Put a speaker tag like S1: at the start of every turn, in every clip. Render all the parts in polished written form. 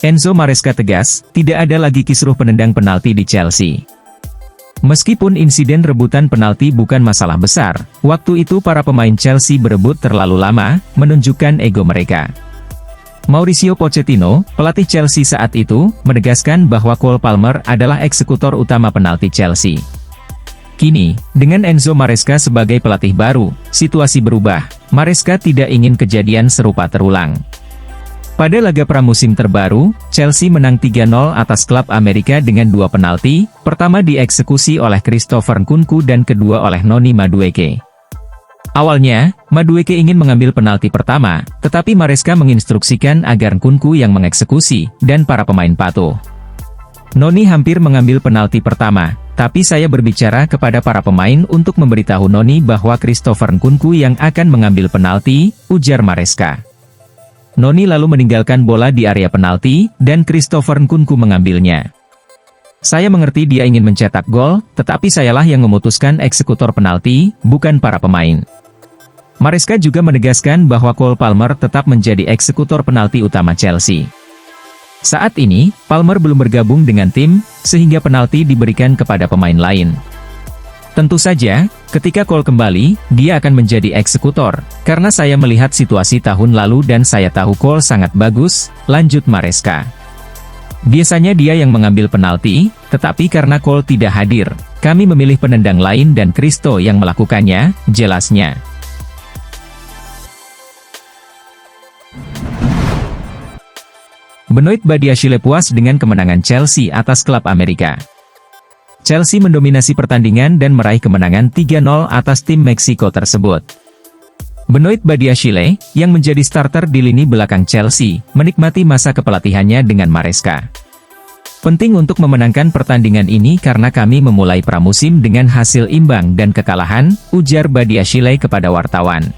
S1: Enzo Maresca tegas, tidak ada lagi kisruh penendang penalti di Chelsea. Meskipun insiden rebutan penalti bukan masalah besar, waktu itu para pemain Chelsea berebut terlalu lama, menunjukkan ego mereka. Mauricio Pochettino, pelatih Chelsea saat itu, menegaskan bahwa Cole Palmer adalah eksekutor utama penalti Chelsea. Kini, dengan Enzo Maresca sebagai pelatih baru, situasi berubah. Maresca tidak ingin kejadian serupa terulang. Pada laga pramusim terbaru, Chelsea menang 3-0 atas klub Amerika dengan 2 penalti, pertama dieksekusi oleh Christopher Nkunku dan kedua oleh Noni Madueke. Awalnya, Madueke ingin mengambil penalti pertama, tetapi Maresca menginstruksikan agar Nkunku yang mengeksekusi, dan para pemain patuh. Noni hampir mengambil penalti pertama, tapi saya berbicara kepada para pemain untuk memberitahu Noni bahwa Christopher Nkunku yang akan mengambil penalti, ujar Maresca. Noni lalu meninggalkan bola di area penalti, dan Christopher Nkunku mengambilnya. Saya mengerti dia ingin mencetak gol, tetapi sayalah yang memutuskan eksekutor penalti, bukan para pemain. Maresca juga menegaskan bahwa Cole Palmer tetap menjadi eksekutor penalti utama Chelsea. Saat ini, Palmer belum bergabung dengan tim, sehingga penalti diberikan kepada pemain lain. Tentu saja, ketika Cole kembali, dia akan menjadi eksekutor, karena saya melihat situasi tahun lalu dan saya tahu Cole sangat bagus, lanjut Maresca. Biasanya dia yang mengambil penalti, tetapi karena Cole tidak hadir, kami memilih penendang lain dan Christo yang melakukannya, jelasnya. Benoit Badiashile puas dengan kemenangan Chelsea atas klub Amerika. Chelsea mendominasi pertandingan dan meraih kemenangan 3-0 atas tim Meksiko tersebut. Benoit Badiashile, yang menjadi starter di lini belakang Chelsea, menikmati masa kepelatihannya dengan Maresca. Penting untuk memenangkan pertandingan ini karena kami memulai pramusim dengan hasil imbang dan kekalahan, ujar Badiashile kepada wartawan.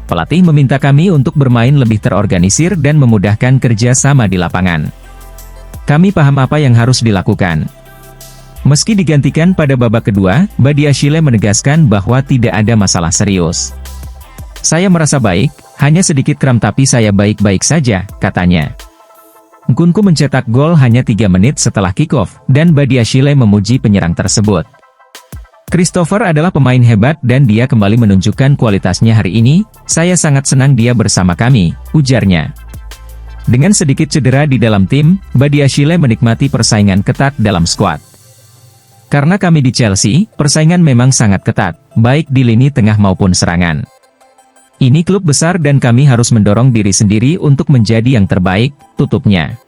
S1: Pelatih meminta kami untuk bermain lebih terorganisir dan memudahkan kerja sama di lapangan. Kami paham apa yang harus dilakukan. Meski digantikan pada babak kedua, Badiashile menegaskan bahwa tidak ada masalah serius. Saya merasa baik, hanya sedikit kram tapi saya baik-baik saja, katanya. Nkunku mencetak gol hanya 3 menit setelah kick-off, dan Badiashile memuji penyerang tersebut. Christopher adalah pemain hebat dan dia kembali menunjukkan kualitasnya hari ini, saya sangat senang dia bersama kami, ujarnya. Dengan sedikit cedera di dalam tim, Badiashile menikmati persaingan ketat dalam skuad. Karena kami di Chelsea, persaingan memang sangat ketat, baik di lini tengah maupun serangan. Ini klub besar dan kami harus mendorong diri sendiri untuk menjadi yang terbaik, tutupnya.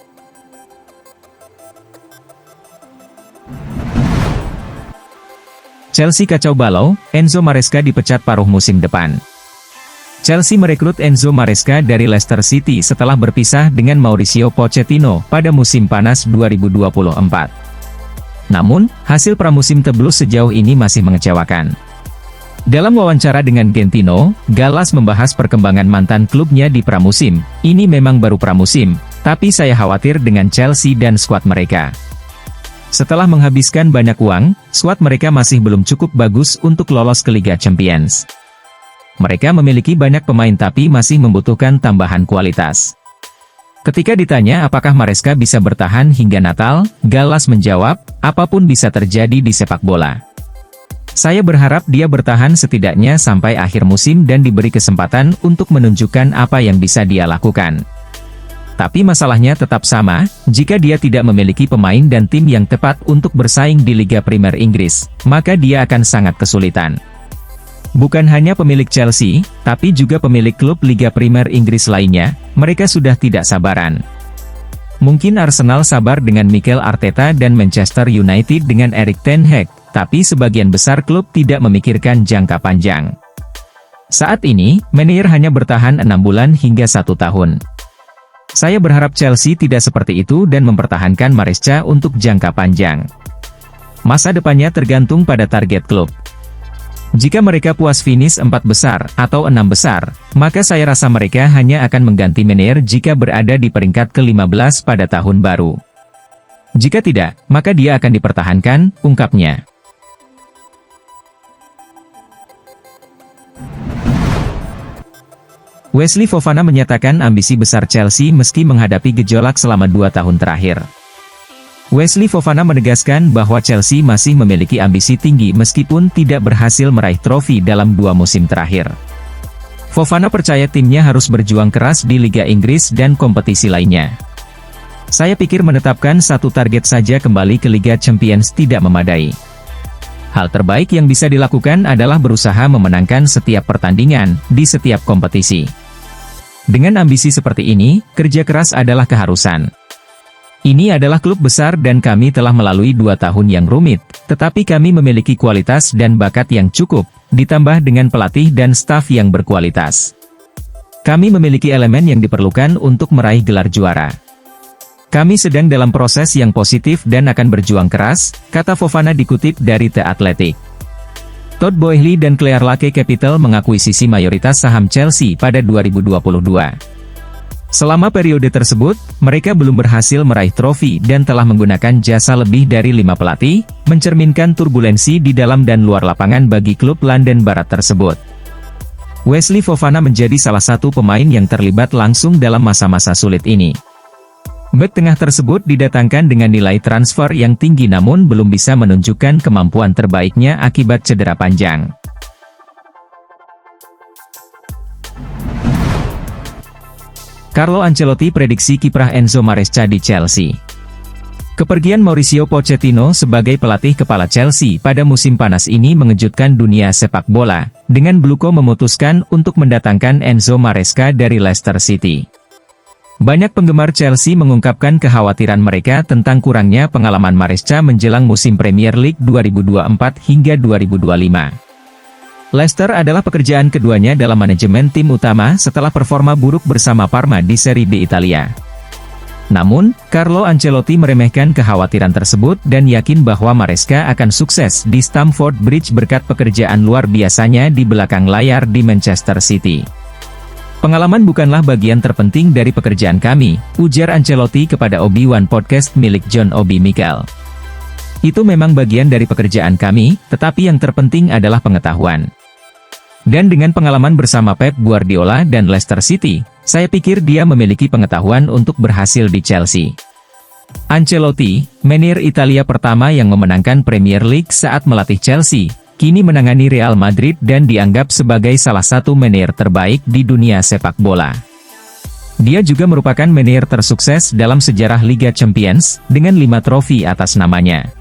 S1: Chelsea kacau balau, Enzo Maresca dipecat paruh musim depan. Chelsea merekrut Enzo Maresca dari Leicester City setelah berpisah dengan Mauricio Pochettino pada musim panas 2024. Namun, hasil pramusim Blues sejauh ini masih mengecewakan. Dalam wawancara dengan Gentino, Gallas membahas perkembangan mantan klubnya di pramusim. Ini memang baru pramusim, tapi saya khawatir dengan Chelsea dan skuad mereka. Setelah menghabiskan banyak uang, skuad mereka masih belum cukup bagus untuk lolos ke Liga Champions. Mereka memiliki banyak pemain tapi masih membutuhkan tambahan kualitas. Ketika ditanya apakah Maresca bisa bertahan hingga Natal, Gallas menjawab, apapun bisa terjadi di sepak bola. Saya berharap dia bertahan setidaknya sampai akhir musim dan diberi kesempatan untuk menunjukkan apa yang bisa dia lakukan. Tapi masalahnya tetap sama, jika dia tidak memiliki pemain dan tim yang tepat untuk bersaing di Liga Primer Inggris, maka dia akan sangat kesulitan. Bukan hanya pemilik Chelsea, tapi juga pemilik klub Liga Primer Inggris lainnya, mereka sudah tidak sabaran. Mungkin Arsenal sabar dengan Mikel Arteta dan Manchester United dengan Erik ten Hag, tapi sebagian besar klub tidak memikirkan jangka panjang. Saat ini, Meunier hanya bertahan 6 bulan hingga 1 tahun. Saya berharap Chelsea tidak seperti itu dan mempertahankan Maresca untuk jangka panjang. Masa depannya tergantung pada target klub. Jika mereka puas finish 4 besar atau 6 besar, maka saya rasa mereka hanya akan mengganti Meunier jika berada di peringkat ke-15 pada tahun baru. Jika tidak, maka dia akan dipertahankan, ungkapnya. Wesley Fofana menyatakan ambisi besar Chelsea meski menghadapi gejolak selama 2 tahun terakhir. Wesley Fofana menegaskan bahwa Chelsea masih memiliki ambisi tinggi meskipun tidak berhasil meraih trofi dalam 2 musim terakhir. Fofana percaya timnya harus berjuang keras di Liga Inggris dan kompetisi lainnya. Saya pikir menetapkan satu target saja kembali ke Liga Champions tidak memadai. Hal terbaik yang bisa dilakukan adalah berusaha memenangkan setiap pertandingan, di setiap kompetisi. Dengan ambisi seperti ini, kerja keras adalah keharusan. Ini adalah klub besar dan kami telah melalui 2 tahun yang rumit, tetapi kami memiliki kualitas dan bakat yang cukup, ditambah dengan pelatih dan staf yang berkualitas. Kami memiliki elemen yang diperlukan untuk meraih gelar juara. Kami sedang dalam proses yang positif dan akan berjuang keras, kata Fofana dikutip dari The Athletic. Todd Boehly dan Clear Lake Capital mengakuisisi mayoritas saham Chelsea pada 2022. Selama periode tersebut, mereka belum berhasil meraih trofi dan telah menggunakan jasa lebih dari 5 pelatih, mencerminkan turbulensi di dalam dan luar lapangan bagi klub London Barat tersebut. Wesley Fofana menjadi salah satu pemain yang terlibat langsung dalam masa-masa sulit ini. Bek tengah tersebut didatangkan dengan nilai transfer yang tinggi namun belum bisa menunjukkan kemampuan terbaiknya akibat cedera panjang. Carlo Ancelotti prediksi kiprah Enzo Maresca di Chelsea. Kepergian Mauricio Pochettino sebagai pelatih kepala Chelsea pada musim panas ini mengejutkan dunia sepak bola, dengan Bluco memutuskan untuk mendatangkan Enzo Maresca dari Leicester City. Banyak penggemar Chelsea mengungkapkan kekhawatiran mereka tentang kurangnya pengalaman Maresca menjelang musim Premier League 2024 hingga 2025. Leicester adalah pekerjaan keduanya dalam manajemen tim utama setelah performa buruk bersama Parma di Serie B Italia. Namun, Carlo Ancelotti meremehkan kekhawatiran tersebut dan yakin bahwa Maresca akan sukses di Stamford Bridge berkat pekerjaan luar biasanya di belakang layar di Manchester City. Pengalaman bukanlah bagian terpenting dari pekerjaan kami, ujar Ancelotti kepada Obi-Wan Podcast milik John Obi Mikel. Itu memang bagian dari pekerjaan kami, tetapi yang terpenting adalah pengetahuan. Dan dengan pengalaman bersama Pep Guardiola dan Leicester City, saya pikir dia memiliki pengetahuan untuk berhasil di Chelsea. Ancelotti, manajer Italia pertama yang memenangkan Premier League saat melatih Chelsea, kini menangani Real Madrid dan dianggap sebagai salah satu manajer terbaik di dunia sepak bola. Dia juga merupakan manajer tersukses dalam sejarah Liga Champions, dengan 5 trofi atas namanya.